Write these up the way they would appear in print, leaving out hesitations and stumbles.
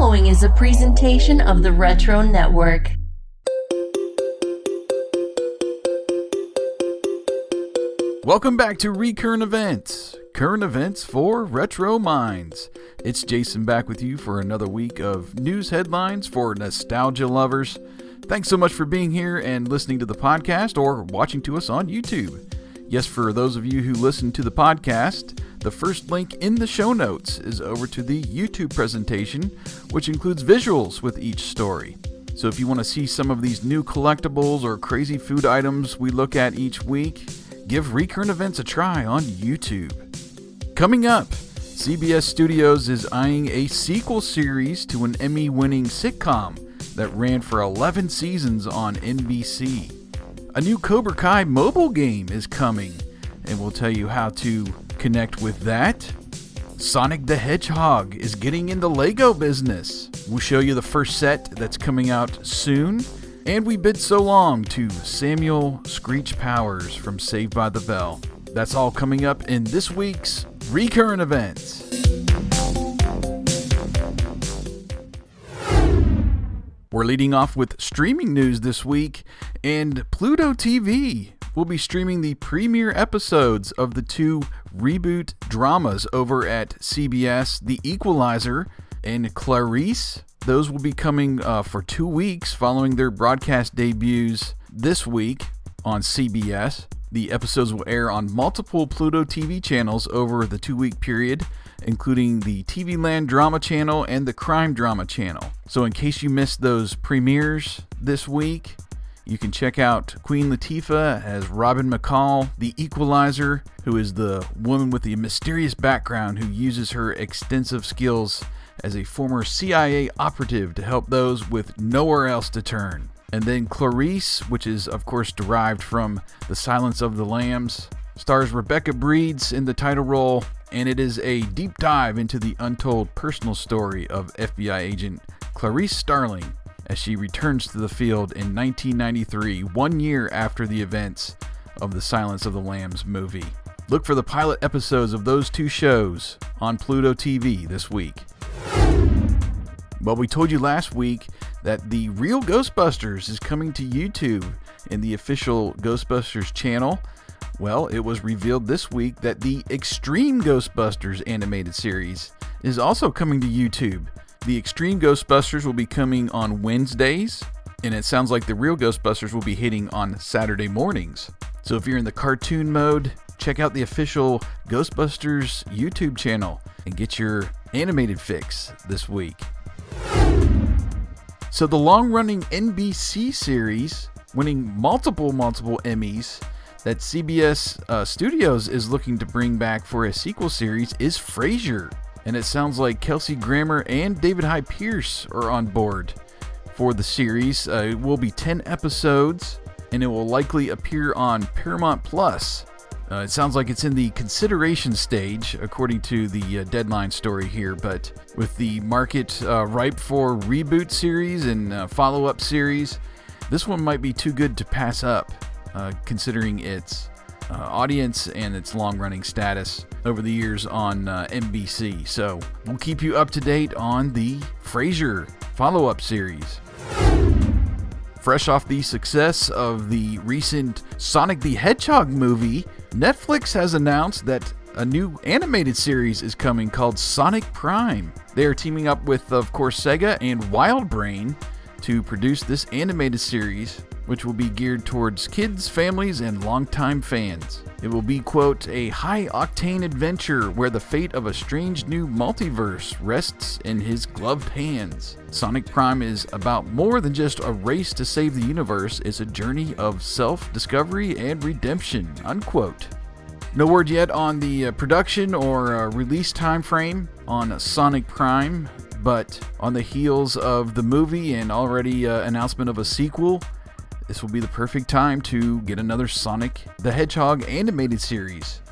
following is a presentation of the Retro Network. Welcome back to Recurrent Events, current events for retro minds. It's Jason back with you for another week of news headlines for nostalgia lovers. Thanks so much for being here and listening to the podcast or watching to us on YouTube. Yes, for those of you who listen to the podcast, the first link in the show notes is over to the YouTube presentation, which includes visuals with each story. So if you want to see some of these new collectibles or crazy food items we look at each week, give Recurrent Events a try on YouTube. Coming up, CBS Studios is eyeing a sequel series to an Emmy-winning sitcom that ran for 11 seasons on NBC. A new Cobra Kai mobile game is coming, and we'll tell you how to connect with that. Sonic the Hedgehog is getting in the Lego business. We'll show you the first set that's coming out soon. And we bid so long to Samuel Screech Powers from Saved by the Bell. That's all coming up in this week's Recurrent Events. We're leading off with streaming news this week, and Pluto TV will be streaming the premiere episodes of the two reboot dramas over at CBS, The Equalizer and Clarice. Those will be coming for 2 weeks following their broadcast debuts this week on CBS. The episodes will air on multiple Pluto TV channels over the 2-week period, including the TV Land Drama Channel and the Crime Drama Channel. So in case you missed those premieres this week, you can check out Queen Latifah as Robin McCall, the Equalizer, who is the woman with the mysterious background who uses her extensive skills as a former CIA operative to help those with nowhere else to turn. And then Clarice, which is of course derived from The Silence of the Lambs, stars Rebecca Breeds in the title role, and it is a deep dive into the untold personal story of FBI agent Clarice Starling as she returns to the field in 1993, 1 year after the events of the Silence of the Lambs movie. Look for the pilot episodes of those two shows on Pluto TV this week. Well, we told you last week that the real Ghostbusters is coming to YouTube in the official Ghostbusters channel. Well, it was revealed this week that the Extreme Ghostbusters animated series is also coming to YouTube. The Extreme Ghostbusters will be coming on Wednesdays, and it sounds like the real Ghostbusters will be hitting on Saturday mornings. So if you're in the cartoon mode, check out the official Ghostbusters YouTube channel and get your animated fix this week. So the long-running NBC series, winning multiple Emmys, that CBS Studios is looking to bring back for a sequel series is Frasier. And it sounds like Kelsey Grammer and David Hyde Pierce are on board for the series. It will be 10 episodes, and it will likely appear on Paramount Plus. It sounds like it's in the consideration stage, according to the Deadline story here, but with the market ripe for reboot series and follow-up series, this one might be too good to pass up, considering its audience and its long-running status over the years on NBC. So we'll keep you up to date on the Frasier follow-up series. Fresh off the success of the recent Sonic the Hedgehog movie, Netflix has announced that a new animated series is coming called Sonic Prime. They are teaming up with, of course, Sega and WildBrain to produce this animated series, which will be geared towards kids, families, and longtime fans. It will be, quote, a high-octane adventure where the fate of a strange new multiverse rests in his gloved hands. Sonic Prime is about more than just a race to save the universe. It's a journey of self-discovery and redemption, unquote. No word yet on the production or release time frame on Sonic Prime, but on the heels of the movie and already announcement of a sequel, this will be the perfect time to get another Sonic the Hedgehog animated series.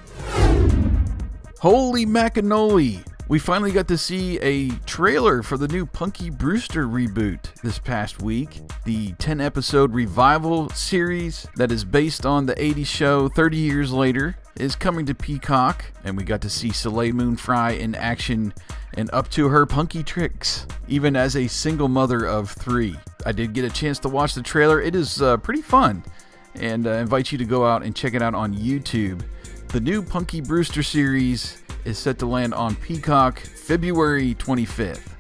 Holy macanoli! We finally got to see a trailer for the new Punky Brewster reboot this past week. The 10-episode revival series that is based on the 80s show 30 years later. is coming to Peacock, and we got to see Soleil Moon Frye in action and up to her punky tricks, even as a single mother of 3. I did get a chance to watch the trailer. It is pretty fun, and I invite you to go out and check it out on YouTube. The new Punky Brewster series is set to land on Peacock February 25th.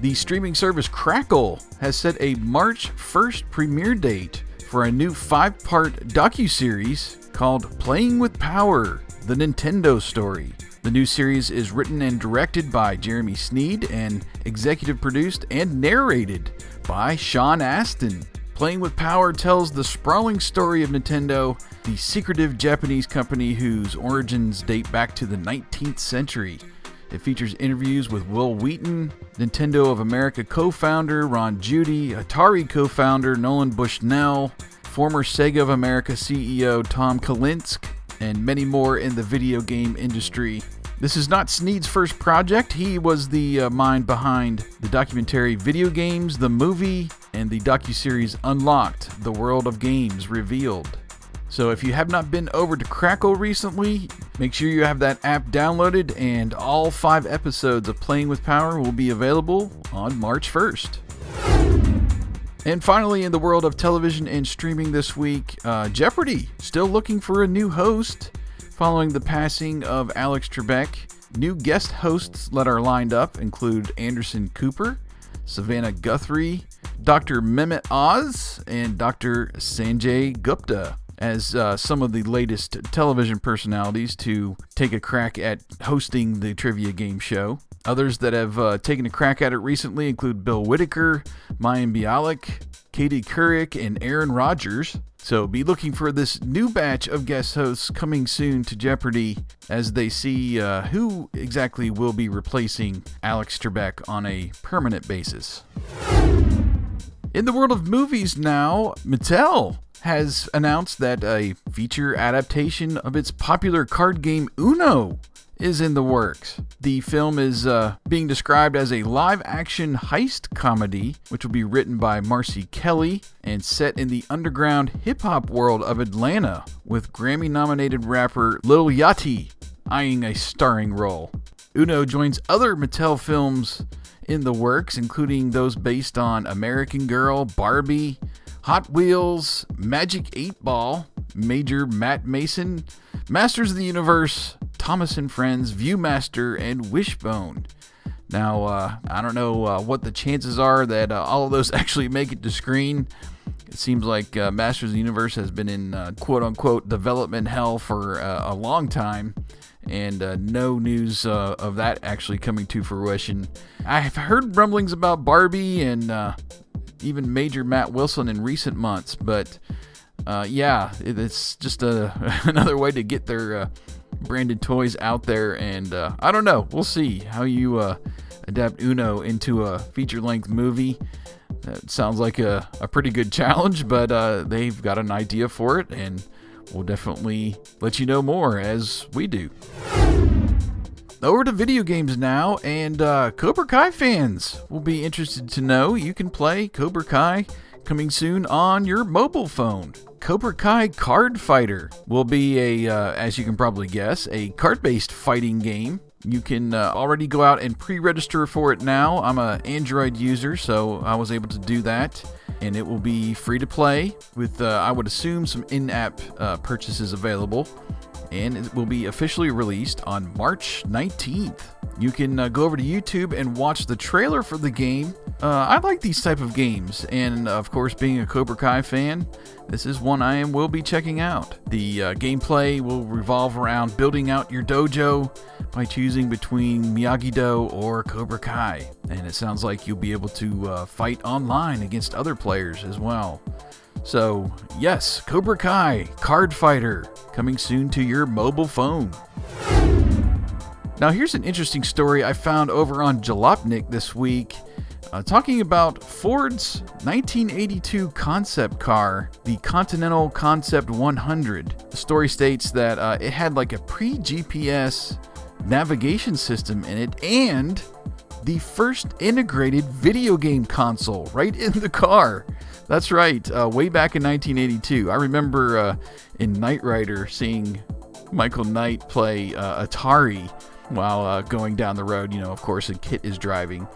The streaming service Crackle has set a March 1st premiere date for a new 5-part docuseries called Playing with Power, the Nintendo Story. The new series is written and directed by Jeremy Sneed and executive produced and narrated by Sean Astin. Playing with Power tells the sprawling story of Nintendo, the secretive Japanese company whose origins date back to the 19th century. It features interviews with Will Wheaton, Nintendo of America co-founder Ron Judy, Atari co-founder Nolan Bushnell, former Sega of America CEO Tom Kalinske, and many more in the video game industry. This is not Sneed's first project. He was the mind behind the documentary Video Games, the movie, and the docuseries Unlocked, The World of Games Revealed. So if you have not been over to Crackle recently, make sure you have that app downloaded, and all 5 episodes of Playing with Power will be available on March 1st. And finally, in the world of television and streaming this week, Jeopardy! Still looking for a new host following the passing of Alex Trebek. New guest hosts that are lined up include Anderson Cooper, Savannah Guthrie, Dr. Mehmet Oz, and Dr. Sanjay Gupta as some of the latest television personalities to take a crack at hosting the trivia game show. Others that have taken a crack at it recently include Bill Whitaker, Mayim Bialik, Katie Couric, and Aaron Rodgers. So be looking for this new batch of guest hosts coming soon to Jeopardy as they see who exactly will be replacing Alex Trebek on a permanent basis. In the world of movies now, Mattel has announced that a feature adaptation of its popular card game Uno is in the works. The film is being described as a live-action heist comedy, which will be written by Marcy Kelly and set in the underground hip-hop world of Atlanta, with Grammy-nominated rapper Lil Yachty eyeing a starring role. Uno joins other Mattel films in the works, including those based on American Girl, Barbie, Hot Wheels, Magic 8 Ball, Major Matt Mason, Masters of the Universe, Thomas and Friends, Viewmaster, and Wishbone. Now, I don't know what the chances are that all of those actually make it to screen. It seems like Masters of the Universe has been in quote-unquote development hell for a long time, and no news of that actually coming to fruition. I've heard rumblings about Barbie and even Major Matt Wilson in recent months, but yeah, it's just another way to get their branded toys out there, and I don't know. We'll see how you adapt Uno into a feature-length movie. That sounds like a pretty good challenge, but they've got an idea for it, and we'll definitely let you know more as we do. Over to video games now, and Cobra Kai fans will be interested to know you can play Cobra Kai coming soon on your mobile phone. Cobra Kai Card Fighter will be as you can probably guess, a card-based fighting game. You can already go out and pre-register for it now. I'm an Android user, so I was able to do that. And it will be free to play with, I would assume, some in-app purchases available. And it will be officially released on March 19th. You can go over to YouTube and watch the trailer for the game. I like these type of games, and of course, being a Cobra Kai fan, this is one I will be checking out. The gameplay will revolve around building out your dojo by choosing between Miyagi-Do or Cobra Kai, and it sounds like you'll be able to fight online against other players as well. So, yes, Cobra Kai Card Fighter, coming soon to your mobile phone. Now, here's an interesting story I found over on Jalopnik this week, talking about Ford's 1982 concept car, the Continental Concept 100. The story states that it had like a pre-GPS navigation system in it and the first integrated video game console right in the car. That's right. Way back in 1982, I remember in Knight Rider seeing Michael Knight play Atari while going down the road. Of course, and Kit is driving.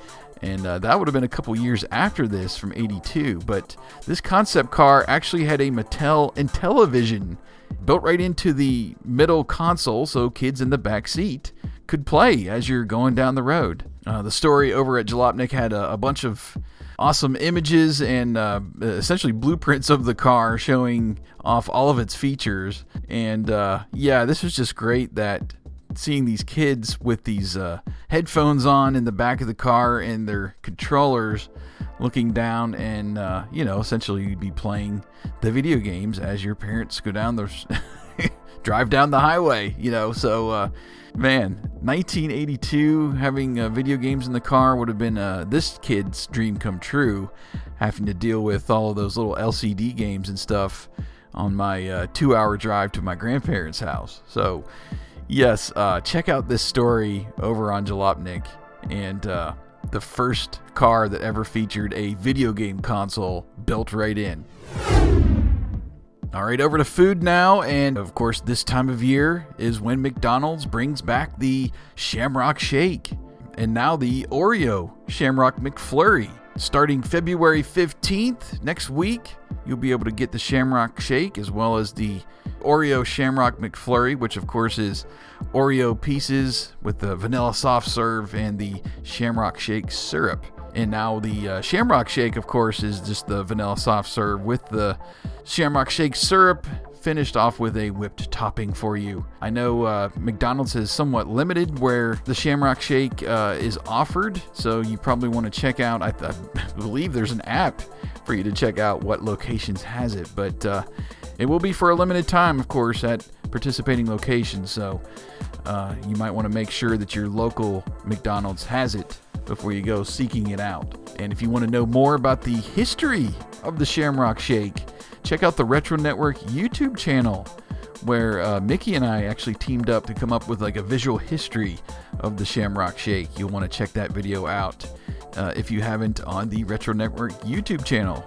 And that would have been a couple years after this, from 82. But this concept car actually had a Mattel Intellivision built right into the middle console, so kids in the back seat could play as you're going down the road. The story over at Jalopnik had a bunch of awesome images and essentially blueprints of the car showing off all of its features. And this was just great, that seeing these kids with these headphones on in the back of the car and their controllers looking down, and essentially you'd be playing the video games as your parents go down the drive down the highway. So man, 1982, having video games in the car would have been this kid's dream come true, having to deal with all of those little LCD games and stuff on my 2-hour drive to my grandparents' house. So yes, check out this story over on Jalopnik, and the first car that ever featured a video game console built right in. All right, over to food now, and of course this time of year is when McDonald's brings back the Shamrock Shake, and now the Oreo Shamrock McFlurry. Starting February 15th, next week, you'll be able to get the Shamrock Shake as well as the Oreo Shamrock McFlurry, which of course is Oreo pieces with the vanilla soft serve and the Shamrock Shake syrup. And now the Shamrock Shake, of course, is just the vanilla soft serve with the Shamrock Shake syrup, finished off with a whipped topping for you. I know McDonald's is somewhat limited where the Shamrock Shake is offered, so you probably want to check out, I believe there's an app for you to check out what locations has it, but it will be for a limited time, of course, at participating locations, so you might want to make sure that your local McDonald's has it before you go seeking it out. And if you want to know more about the history of the Shamrock Shake, check out the Retro Network YouTube channel, where Mickey and I actually teamed up to come up with like a visual history of the Shamrock Shake. You'll want to check that video out if you haven't on the Retro Network YouTube channel.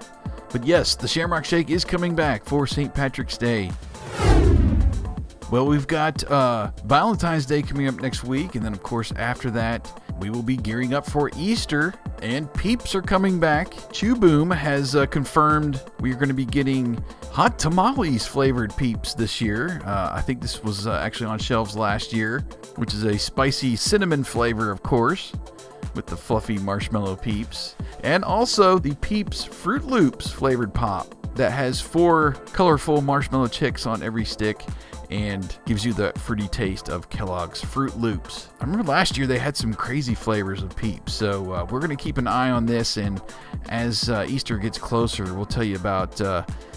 But yes, the Shamrock Shake is coming back for St. Patrick's Day. Well, we've got Valentine's Day coming up next week, and then of course after that we will be gearing up for Easter, and Peeps are coming back. Chew Boom has confirmed we are going to be getting hot tamales flavored Peeps this year. I think this was actually on shelves last year, which is a spicy cinnamon flavor, of course, with the fluffy marshmallow Peeps. And also the Peeps Fruit Loops flavored pop that has 4 colorful marshmallow chicks on every stick and gives you the fruity taste of Kellogg's Fruit Loops. I remember last year they had some crazy flavors of Peeps, so we're going to keep an eye on this, and as Easter gets closer, we'll tell you about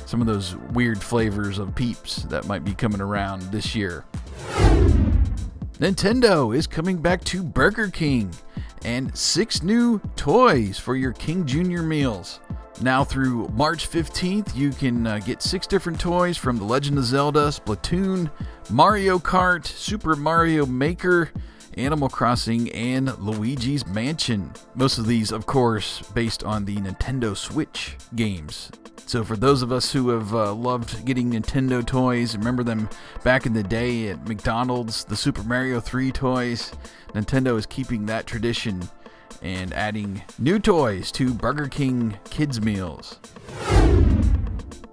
some of those weird flavors of Peeps that might be coming around this year. Nintendo is coming back to Burger King, and 6 new toys for your King Jr. meals. Now through March 15th, you can get 6 different toys from The Legend of Zelda, Splatoon, Mario Kart, Super Mario Maker, Animal Crossing, and Luigi's Mansion. Most of these, of course, based on the Nintendo Switch games. So for those of us who have loved getting Nintendo toys, remember them back in the day at McDonald's, the Super Mario 3 toys, Nintendo is keeping that tradition and adding new toys to Burger King kids meals.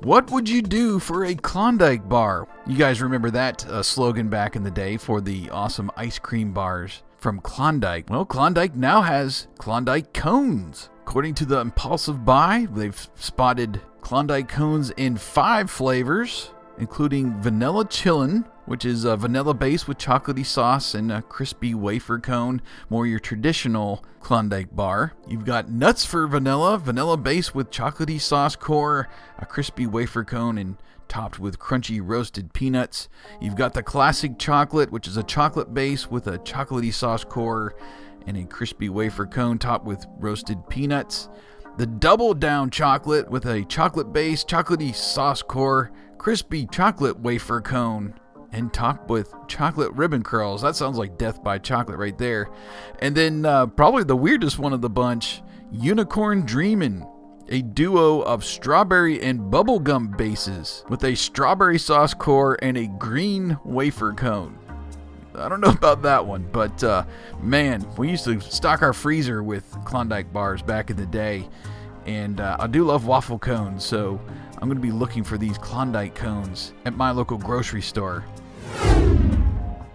What would you do for a Klondike bar? You guys remember that slogan back in the day for the awesome ice cream bars from Klondike. Well, Klondike now has Klondike cones. According to the Impulsive Buy, they've spotted Klondike cones in 5 flavors, including Vanilla Chillin', which is a vanilla base with chocolatey sauce and a crispy wafer cone, more your traditional Klondike bar. You've got Nuts for vanilla base with chocolatey sauce core, a crispy wafer cone, and topped with crunchy roasted peanuts. You've got the Classic Chocolate, which is a chocolate base with a chocolatey sauce core and a crispy wafer cone topped with roasted peanuts. The Double Down Chocolate with a chocolate base, chocolatey sauce core, crispy chocolate wafer cone, and topped with chocolate ribbon curls. That sounds like death by chocolate right there. And then probably the weirdest one of the bunch, Unicorn Dreamin'. a duo of strawberry and bubblegum bases with a strawberry sauce core and a green wafer cone. I don't know about that one, but man, we used to stock our freezer with Klondike bars back in the day, and I do love waffle cones, so I'm going to be looking for these Klondike cones at my local grocery store.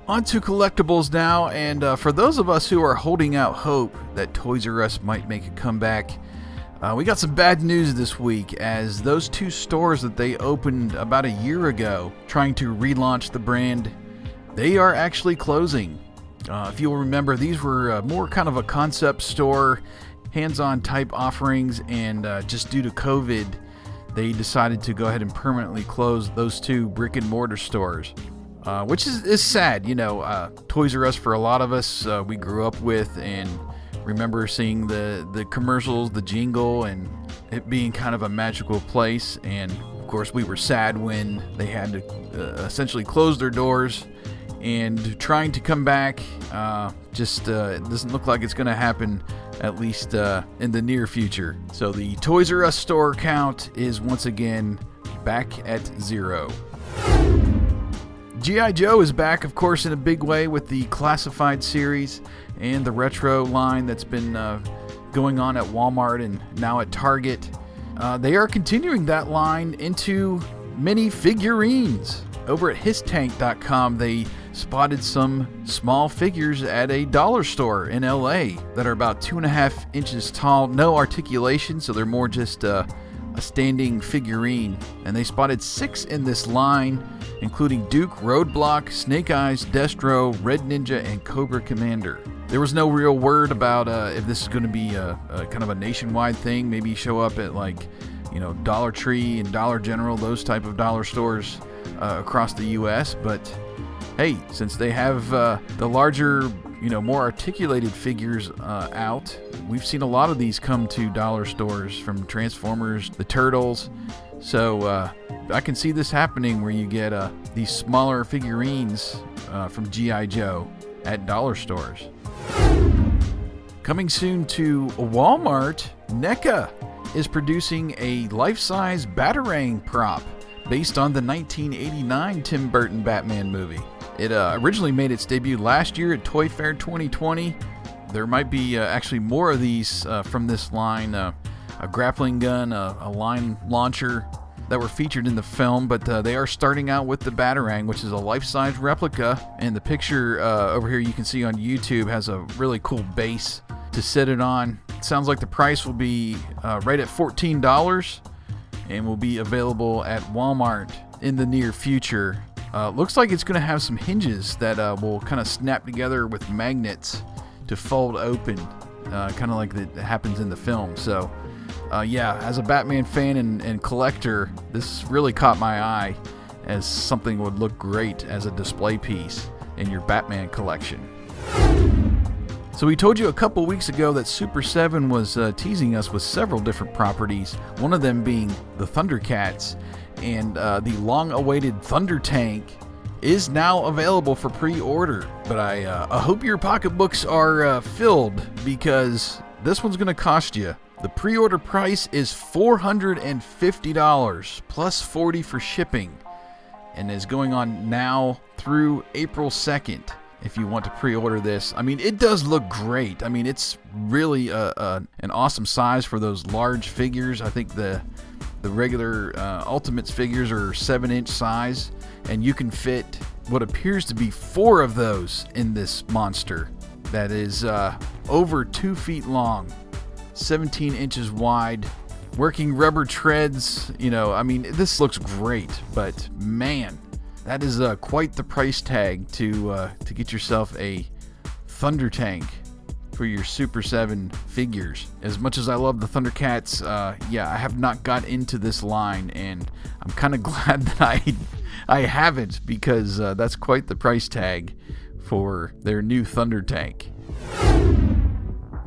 On to collectibles now, and for those of us who are holding out hope that Toys R Us might make a comeback, we got some bad news this week, as those two stores that they opened about a year ago trying to relaunch the brand, they are actually closing. If you'll remember, these were more kind of a concept store, hands-on type offerings, and just due to COVID, they decided to go ahead and permanently close those two brick and mortar stores, which is sad. You know, Toys R Us, for a lot of us, we grew up with and remember seeing the commercials, the jingle, and it being kind of a magical place. And of course, we were sad when they had to essentially close their doors. And trying to come back just doesn't look like it's going to happen, at least in the near future. So the Toys R Us store count is once again back at 0. G.I. Joe is back, of course, in a big way with the Classified series and the retro line that's been going on at Walmart and now at Target. They are continuing that line into mini figurines. Over at histank.com, they spotted some small figures at a dollar store in LA that are about 2.5 inches tall. No articulation, so they're more just a standing figurine. And they spotted 6 in this line, including Duke, Roadblock, Snake Eyes, Destro, Red Ninja, and Cobra Commander. There was no real word about if this is going to be a kind of a nationwide thing, maybe show up at Dollar Tree and Dollar General, those type of dollar stores across the U.S., but hey, since they have the larger, more articulated figures out, we've seen a lot of these come to dollar stores, from Transformers, the Turtles, so I can see this happening where you get these smaller figurines from G.I. Joe at dollar stores. Coming soon to Walmart, NECA is producing a life-size Batarang prop based on the 1989 Tim Burton Batman movie. It originally made its debut last year at Toy Fair 2020. There might be actually more of these from this line, a grappling gun, a line launcher that were featured in the film, but they are starting out with the Batarang, which is a life-size replica, and the picture over here you can see on YouTube has a really cool base to sit it on. It sounds like the price will be right at $14 and will be available at Walmart in the near future. Looks like it's going to have some hinges that will kind of snap together with magnets to fold open, kind of like that happens in the film. So, as a Batman fan and collector, this really caught my eye as something would look great as a display piece in your Batman collection. So we told you a couple weeks ago that Super 7 was teasing us with several different properties, one of them being the Thundercats, and the long-awaited Thunder Tank is now available for pre-order. But I hope your pocketbooks are filled, because this one's going to cost you. The pre-order price is $450 plus $40 for shipping, and is going on now through April 2nd. If you want to pre-order this, I mean, it does look great. I mean, it's really an awesome size for those large figures. I think the regular Ultimates figures are 7-inch size, and you can fit what appears to be 4 of those in this monster that is over 2 feet long, 17 inches wide, working rubber treads. I mean, this looks great, but man, that is quite the price tag to get yourself a Thunder Tank for your Super 7 figures. As much as I love the Thundercats, I have not got into this line, and I'm kind of glad that I haven't, because that's quite the price tag for their new Thunder Tank.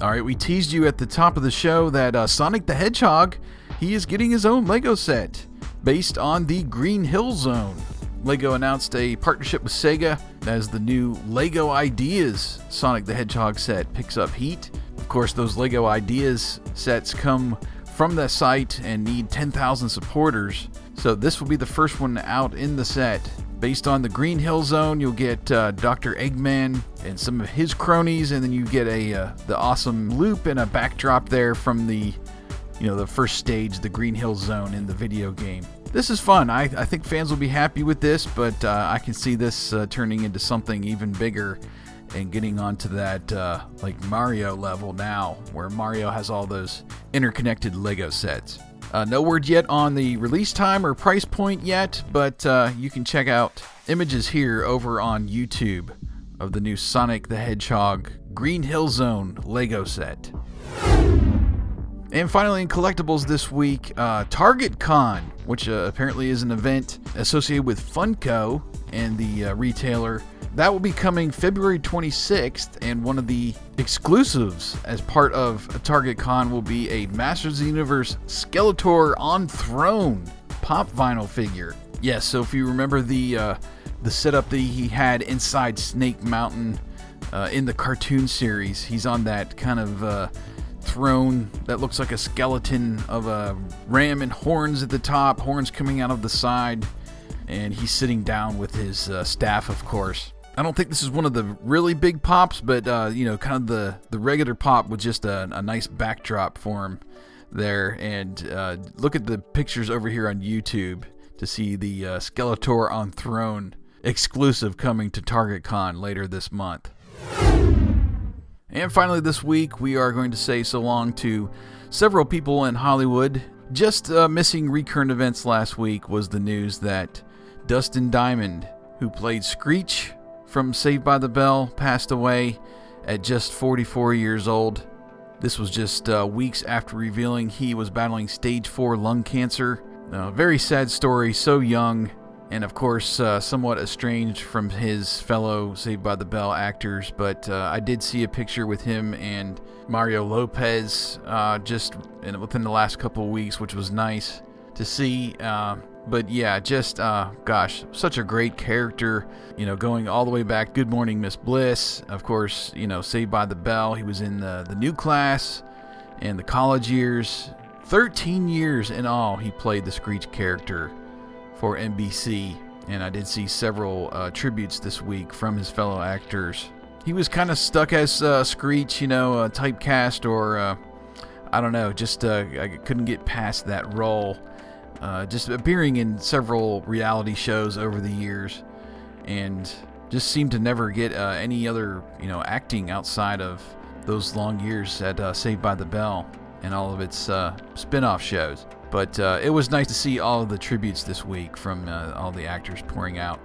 Alright, we teased you at the top of the show that Sonic the Hedgehog, he is getting his own Lego set based on the Green Hill Zone. Lego announced a partnership with Sega as the new Lego Ideas Sonic the Hedgehog set picks up heat. Of course, those Lego Ideas sets come from the site and need 10,000 supporters. So this will be the first one out in the set. Based on the Green Hill Zone, you'll get Dr. Eggman and some of his cronies, and then you get the awesome loop and a backdrop there from the first stage, the Green Hill Zone in the video game. This is fun. I think fans will be happy with this, but I can see this turning into something even bigger and getting onto that like Mario level now, where Mario has all those interconnected Lego sets. No word yet on the release time or price point yet, but you can check out images here over on YouTube of the new Sonic the Hedgehog Green Hill Zone Lego set. And finally, in collectibles this week, Target Con, which apparently is an event associated with Funko and the retailer. That will be coming February 26th, and one of the exclusives as part of Target Con will be a Masters of the Universe Skeletor on Throne pop vinyl figure. Yes, so if you remember the setup that he had inside Snake Mountain in the cartoon series, he's on that kind of throne that looks like a skeleton of a ram and horns at the top, horns coming out of the side, and he's sitting down with his staff, of course. I don't think this is one of the really big pops, but kind of the regular pop with just a nice backdrop for him there. And look at the pictures over here on YouTube to see the Skeletor on Throne exclusive coming to Target Con later this month. And finally this week, we are going to say so long to several people in Hollywood. Just missing Recurrent Events last week was the news that Dustin Diamond, who played Screech from Saved by the Bell, passed away at just 44 years old. This was just weeks after revealing he was battling stage 4 lung cancer. Very sad story, so young, and of course somewhat estranged from his fellow Saved by the Bell actors, but I did see a picture with him and Mario Lopez just within the last couple of weeks, which was nice to see. But yeah, just, such a great character, going all the way back. Good Morning, Miss Bliss, of course, Saved by the Bell. He was in the New Class and the college years. 13 years in all, he played the Screech character for NBC. And I did see several tributes this week from his fellow actors. He was kind of stuck as Screech, typecast, or I don't know, just I couldn't get past that role. Just appearing in several reality shows over the years, and just seemed to never get any other acting outside of those long years at Saved by the Bell and all of its spin-off shows. But it was nice to see all of the tributes this week from all the actors pouring out.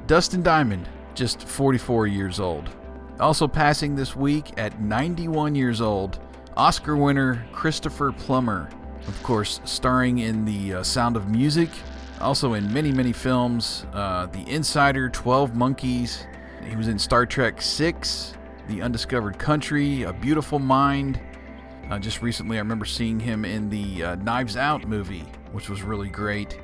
Dustin Diamond, just 44 years old. Also passing this week at 91 years old, Oscar winner Christopher Plummer. Of course, starring in the Sound of Music, also in many, many films. The Insider, 12 Monkeys. He was in Star Trek VI, The Undiscovered Country, A Beautiful Mind. Just recently, I remember seeing him in the Knives Out movie, which was really great.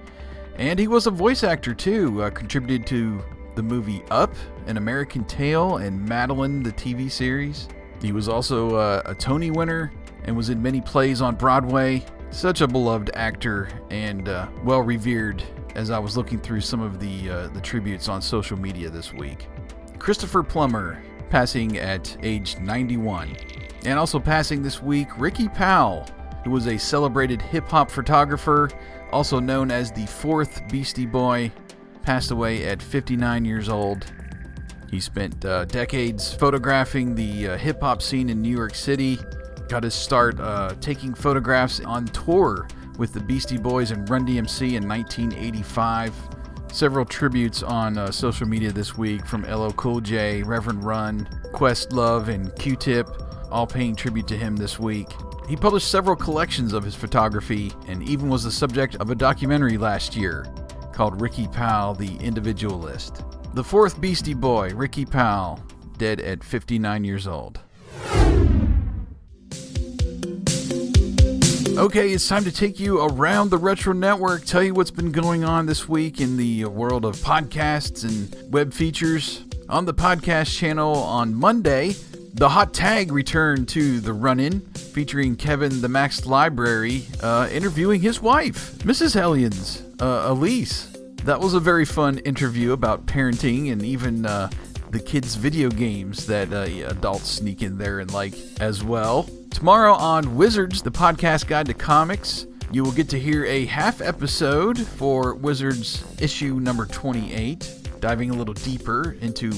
And he was a voice actor, too. Contributed to the movie Up, An American Tale, and Madeline, the TV series. He was also a Tony winner and was in many plays on Broadway. Such a beloved actor and well-revered as I was looking through some of the tributes on social media this week. Christopher Plummer, passing at age 91. And also passing this week, Ricky Powell, who was a celebrated hip-hop photographer, also known as the fourth Beastie Boy, passed away at 59 years old. He spent decades photographing the hip-hop scene in New York City. Got his start taking photographs on tour with the Beastie Boys and Run DMC in 1985. Several tributes on social media this week from LL Cool J, Reverend Run, Questlove, and Q-Tip, all paying tribute to him this week. He published several collections of his photography and even was the subject of a documentary last year called Ricky Powell, the Individualist. The fourth Beastie Boy, Ricky Powell, dead at 59 years old. Okay, it's time to take you around the Retro Network, tell you what's been going on this week in the world of podcasts and web features. On the podcast channel on Monday, The Hot Tag returned to the run-in, featuring Kevin the Max Library interviewing his wife, Mrs. Hellions, Elise. That was a very fun interview about parenting and even the kids' video games that adults sneak in there and like as well. Tomorrow on Wizards, the podcast guide to comics, you will get to hear a half episode for Wizards issue number 28, diving a little deeper into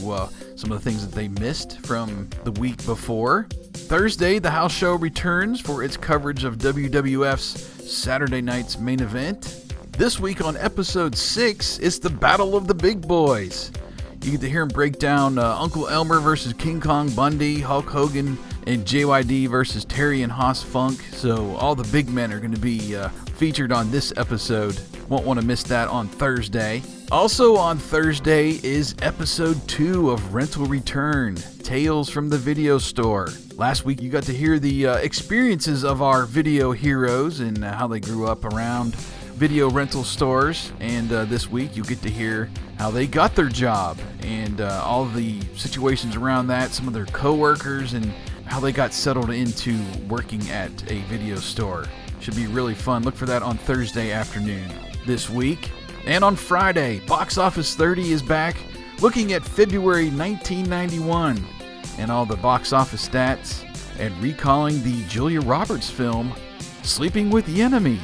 some of the things that they missed from the week before. Thursday, the house show returns for its coverage of WWF's Saturday night's main event. This week on episode 6, it's the Battle of the Big Boys. You get to hear him break down Uncle Elmer versus King Kong Bundy, Hulk Hogan, and JYD versus Terry and Haas Funk. So all the big men are going to be featured on this episode. Won't want to miss that on Thursday. Also on Thursday is episode 2 of Rental Return, Tales from the Video Store. Last week you got to hear the experiences of our video heroes and how they grew up around video rental stores, and this week you get to hear how they got their job and all the situations around that, some of their co-workers, and how they got settled into working at a video store. Should be really fun. Look for that on Thursday afternoon this week. And on Friday, Box Office 30 is back, looking at February 1991 and all the box office stats, and recalling the Julia Roberts film Sleeping with the Enemy.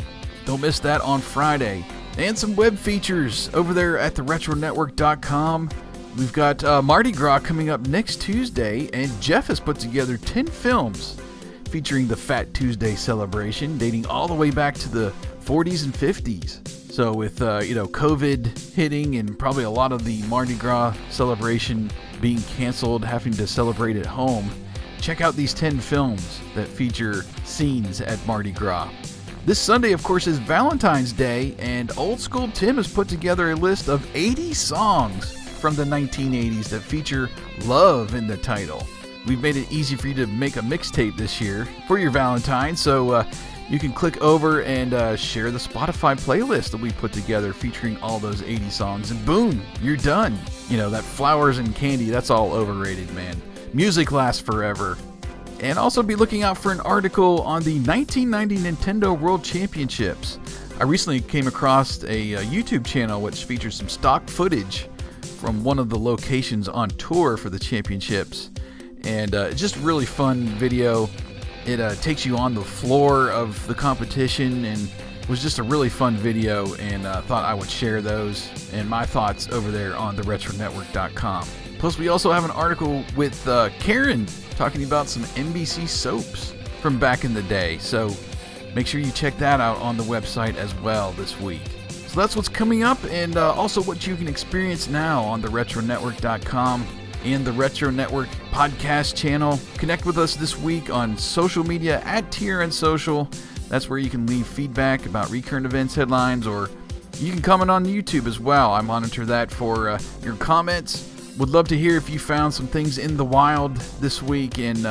Don't miss that on Friday. And some web features over there at theretronetwork.com. We've got Mardi Gras coming up next Tuesday, and Jeff has put together 10 films featuring the Fat Tuesday celebration, dating all the way back to the 40s and 50s. So with COVID hitting and probably a lot of the Mardi Gras celebration being canceled, having to celebrate at home, check out these 10 films that feature scenes at Mardi Gras. This Sunday, of course, is Valentine's Day, and Old School Tim has put together a list of 80 songs from the 1980s that feature love in the title. We've made it easy for you to make a mixtape this year for your Valentine, so you can click over and share the Spotify playlist that we put together featuring all those 80 songs, and boom, you're done. You know, that flowers and candy, that's all overrated, man. Music lasts forever. And also be looking out for an article on the 1990 Nintendo World Championships. I recently came across a YouTube channel which features some stock footage from one of the locations on tour for the championships. And just a really fun video. It takes you on the floor of the competition, and was just a really fun video, and thought I would share those and my thoughts over there on theretronetwork.com. Plus, we also have an article with Karen talking about some NBC soaps from back in the day. So make sure you check that out on the website as well this week. So that's what's coming up, and also what you can experience now on theretronetwork.com and the Retro Network podcast channel. Connect with us this week on social media at TRN Social. That's where you can leave feedback about Recurrent Events headlines, or you can comment on YouTube as well. I monitor that for your comments. Would love to hear if you found some things in the wild this week, and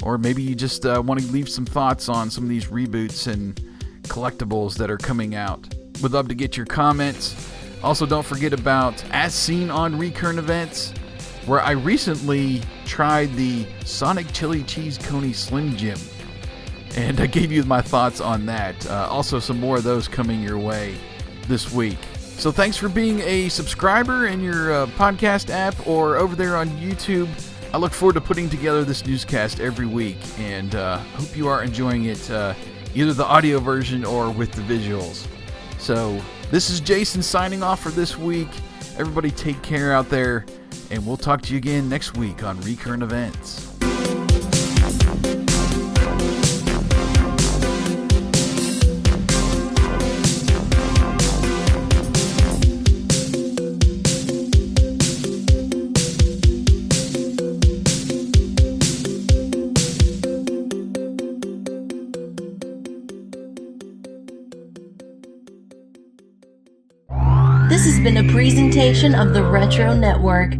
or maybe you just want to leave some thoughts on some of these reboots and collectibles that are coming out. Would love to get your comments. Also, don't forget about As Seen on Recurrent Events, where I recently tried the Sonic Chili Cheese Coney Slim Jim, and I gave you my thoughts on that. Also, some more of those coming your way this week. So thanks for being a subscriber in your podcast app or over there on YouTube. I look forward to putting together this newscast every week, and hope you are enjoying it, either the audio version or with the visuals. So this is Jason signing off for this week. Everybody take care out there, and we'll talk to you again next week on Recurrent Events. This has been a presentation of the Retro Network.